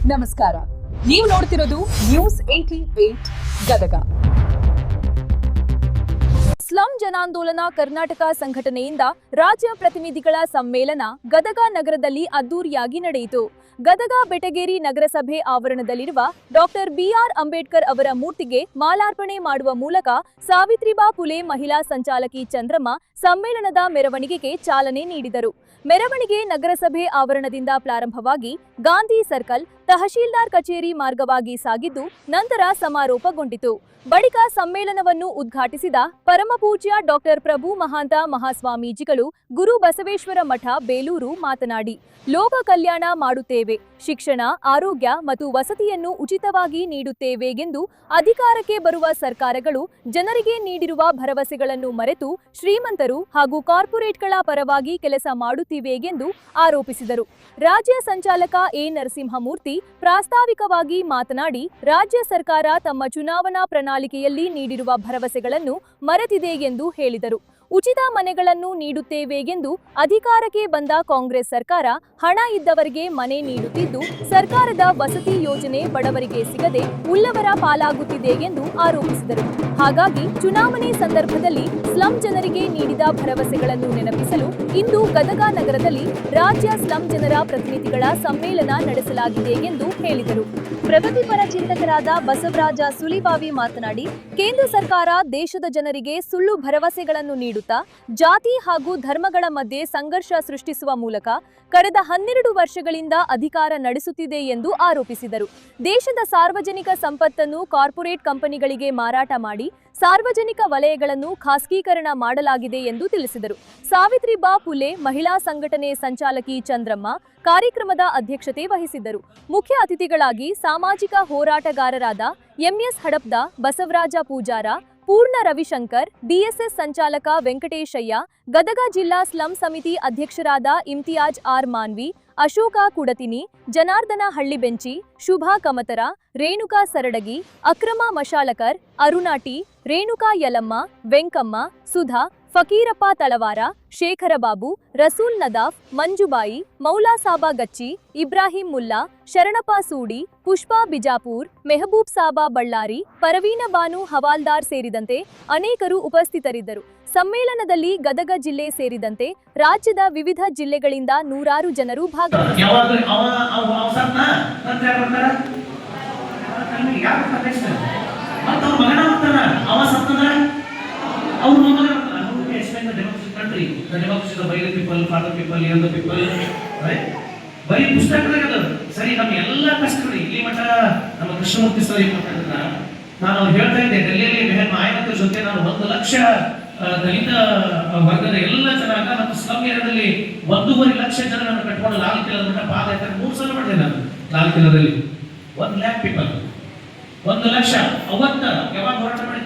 ನಮಸ್ಕಾರ, ನೀವು ನೋಡ್ತಿರೋದು news 88 Gadag. Slum ಜನಾಂದೋಲನ ಕರ್ನಾಟಕ ಸಂಘಟನೆಯಿಂದ ರಾಜ್ಯ ಪ್ರತಿನಿಧಿಗಳ ಸಮ್ಮೇಳನ ಗದಗ ನಗರದಲ್ಲಿ ಅದ್ದೂರಿಯಾಗಿ ನಡೆಯಿತು. ಗದಗ ಬೆಟಗೇರಿ ನಗರಸಭೆ ಆವರಣದಲ್ಲಿರುವ ಡಾಕ್ಟರ್ ಬಿಆರ್ ಅಂಬೇಡ್ಕರ್ ಅವರ ಮೂರ್ತಿಗೆ ಮಾಲಾರ್ಪಣೆ ಮಾಡುವ ಮೂಲಕ ಸಾವಿತ್ರಿಬಾ ಫುಲೆ ಮಹಿಳಾ ಸಂಚಾಲಕಿ ಚಂದ್ರಮ್ಮ ಸಮ್ಮೇಳನದ ಮೆರವಣಿಗೆಗೆ ಚಾಲನೆ ನೀಡಿದರು. ಮೆರವಣಿಗೆ ನಗರಸಭೆ ಆವರಣದಿಂದ ಪ್ರಾರಂಭವಾಗಿ ಗಾಂಧಿ ಸರ್ಕಲ್, ತಹಶೀಲ್ದಾರ್ ಕಚೇರಿ ಮಾರ್ಗವಾಗಿ ಸಾಗಿದ್ದು ನಂತರ ಸಮಾರೋಪಗೊಂಡಿತು. ಬಳಿಕ ಸಮ್ಮೇಳನವನ್ನು ಉದ್ಘಾಟಿಸಿದ ಪರಮಪೂಜ್ಯ ಡಾಕ್ಟರ್ ಪ್ರಭು ಮಹಾಂತ ಮಹಾಸ್ವಾಮೀಜಿಗಳು ಗುರು ಬಸವೇಶ್ವರ ಮಠ ಬೇಲೂರು ಮಾತನಾಡಿ, ಲೋಕ ಕಲ್ಯಾಣ ಮಾಡುತ್ತೇವೆ, ಶಿಕ್ಷಣ, ಆರೋಗ್ಯ ಮತ್ತು ವಸತಿಯನ್ನು ಉಚಿತವಾಗಿ ನೀಡುತ್ತೇವೆ ಎಂದು ಅಧಿಕಾರಕ್ಕೆ ಬರುವ ಸರ್ಕಾರಗಳು ಜನರಿಗೆ ನೀಡಿರುವ ಭರವಸೆಗಳನ್ನು ಮರೆತು ಶ್ರೀಮಂತರು ಹಾಗೂ ಕಾರ್ಪೊರೇಟ್ಗಳ ಪರವಾಗಿ ಕೆಲಸ ಮಾಡುತ್ತಿವೆ ಎಂದು ಆರೋಪಿಸಿದರು. ರಾಜ್ಯ ಸಂಚಾಲಕ ಎ ನರಸಿಂಹಮೂರ್ತಿ ಪ್ರಾಸ್ತಾವಿಕವಾಗಿ ಮಾತನಾಡಿ, ರಾಜ್ಯ ಸರ್ಕಾರ ತಮ್ಮ ಚುನಾವಣಾ ಪ್ರಣಾಳಿಕೆಯಲ್ಲಿ ನೀಡಿರುವ ಭರವಸೆಗಳನ್ನು ಮರೆತಿದೆ ಎಂದು ಹೇಳಿದರು. ಉಚಿತ ಮನೆಗಳನ್ನು ನೀಡುತ್ತೇವೆ ಎಂದು ಅಧಿಕಾರಕ್ಕೆ ಬಂದ ಕಾಂಗ್ರೆಸ್ ಸರ್ಕಾರ ಹಣ ಇದ್ದವರಿಗೆ ಮನೆ ನೀಡುತ್ತಿದ್ದು, ಸರ್ಕಾರದ ವಸತಿ ಯೋಜನೆ ಬಡವರಿಗೆ ಸಿಗದೆ ಉಳ್ಳವರ ಪಾಲಾಗುತ್ತಿದೆ ಎಂದು ಆರೋಪಿಸಿದರು. ಹಾಗಾಗಿ ಚುನಾವಣೆ ಸಂದರ್ಭದಲ್ಲಿ ಸ್ಲಂ ಜನರಿಗೆ ನೀಡಿದ ಭರವಸೆಗಳನ್ನು ನೆನಪಿಸಲು ಇಂದು ಗದಗ ನಗರದಲ್ಲಿ ರಾಜ್ಯ ಸ್ಲಂ ಜನರ ಪ್ರತಿನಿಧಿಗಳ ಸಮ್ಮೇಳನ ನಡೆಸಲಾಗಿದೆ ಎಂದು ಹೇಳಿದರು. ಪ್ರಗತಿಪರ ಚಿಂತಕರಾದ ಬಸವರಾಜ ಸುಲಿಬಾವಿ ಮಾತನಾಡಿ, ಕೇಂದ್ರ ಸರ್ಕಾರ ದೇಶದ ಜನರಿಗೆ ಸುಳ್ಳು ಭರವಸೆಗಳನ್ನು ನೀಡುತ್ತಾ ಜಾತಿ ಹಾಗೂ ಧರ್ಮಗಳ ಮಧ್ಯೆ ಸಂಘರ್ಷ ಸೃಷ್ಟಿಸುವ ಮೂಲಕ ಕಳೆದ 12 ವರ್ಷಗಳಿಂದ ಅಧಿಕಾರ ನಡೆಸುತ್ತಿದೆ ಎಂದು ಆರೋಪಿಸಿದರು. ದೇಶದ ಸಾರ್ವಜನಿಕ ಸಂಪತ್ತನ್ನು ಕಾರ್ಪೊರೇಟ್ ಕಂಪನಿಗಳಿಗೆ ಮಾರಾಟ ಮಾಡಿ ಸಾರ್ವಜನಿಕ ವಲಯಗಳನ್ನು ಖಾಸಗೀಕರಣ ಮಾಡಲಾಗಿದೆ ಎಂದು ತಿಳಿಸಿದರು. ಸಾವಿತ್ರಿಬಾ ಫುಲೆ ಮಹಿಳಾ ಸಂಘಟನೆ ಸಂಚಾಲಕಿ ಚಂದ್ರಮ್ಮ ಕಾರ್ಯಕ್ರಮದ ಅಧ್ಯಕ್ಷತೆ ವಹಿಸಿದ್ದರು. ಮುಖ್ಯ ಅತಿಥಿಗಳಾಗಿ ಸಾಮಾಜಿಕ ಹೋರಾಟಗಾರರಾದ ಎಂಎಸ್ ಹಡಪ್ದ, ಬಸವರಾಜ ಪೂಜಾರ, ಪೂರ್ಣ ರವಿಶಂಕರ್, ಡಿಎಸ್ಎಸ್ ಸಂಚಾಲಕ ವೆಂಕಟೇಶಯ್ಯ, ಗದಗ ಜಿಲ್ಲಾ ಸ್ಲಂ ಸಮಿತಿ ಅಧ್ಯಕ್ಷರಾದ ಇಮ್ತಿಯಾಜ್ ಆರ್ ಮಾನ್ವಿ, ಅಶೋಕ ಕುಡತಿನಿ, ಜನಾರ್ದನ ಹಳ್ಳಿಬೆಂಚಿ, ಶುಭಾ ಕಮತರ, ರೇಣುಕಾ ಸರಡಗಿ, ಅಕ್ರಮ ಮಶಾಲಕರ್, ಅರುಣಾಟಿ, ರೇಣುಕಾ ಯಲಮ್ಮ, ವೆಂಕಮ್ಮ, ಸುಧಾ, ಫಕೀರಪ್ಪ ತಳವಾರ, ಶೇಖರಬಾಬು, ರಸೂಲ್ ನದಾಫ್, ಮಂಜುಬಾಯಿ, ಮೌಲಾಸಾಬಾ ಗಚ್ಚಿ, ಇಬ್ರಾಹಿಂ ಮುಲ್ಲಾ, ಶರಣಪ್ಪ ಸೂಡಿ, ಪುಷ್ಪಾ ಬಿಜಾಪುರ್, ಮೆಹಬೂಬ್ ಸಾಬಾ ಬಳ್ಳಾರಿ, ಪರವೀನ ಬಾನು ಹವಾಲ್ದಾರ್ ಸೇರಿದಂತೆ ಅನೇಕರು ಉಪಸ್ಥಿತರಿದ್ದರು. ಸಮ್ಮೇಳನದಲ್ಲಿ ಗದಗ ಜಿಲ್ಲೆ ಸೇರಿದಂತೆ ರಾಜ್ಯದ ವಿವಿಧ ಜಿಲ್ಲೆಗಳಿಂದ ನೂರಾರು ಜನರು ಭಾಗವಹಿಸಿದರು. ಬರೀ ಪುಸ್ತಕದಾಗ ಸರಿ, ನಮ್ಮ ಎಲ್ಲ ಕಷ್ಟಗಳು ಇಲ್ಲಿ ಮಠ ನಮ್ಮ ಕೃಷ್ಣಮೂರ್ತಿ ಸರ್ ನಾನು ಅವ್ರು ಹೇಳ್ತಾ ಇದ್ದೆ, ಡೆಲ್ಲಿಯಲ್ಲಿ ಮೆಹನ್ ಮಾಯನತ್ರ ಜೊತೆ ನಾನು 1 ಲಕ್ಷ ದಲಿತ ವರ್ಗದ ಎಲ್ಲ ಜನಾಂಗ ಮತ್ತು ಸ್ಲಂ ಏರಿಯಾದಲ್ಲಿ 1.5 ಲಕ್ಷ ಜನರನ್ನು ಕಟ್ಕೊಂಡು ಲಾಲ್ ಕಿಲಾ ಮಠ ಪಾದಯಾತ್ರೆ 3 ಸಲ ಮಾಡಿದೆ ನಾನು. ಲಾಲ್ ಕಿಲಾದಲ್ಲಿ 1 lakh ಪೀಪಲ್, 1 ಲಕ್ಷ ಅವತ್ತ ಯಾವಾಗ ಹೋರಾಟ ಮಾಡಿ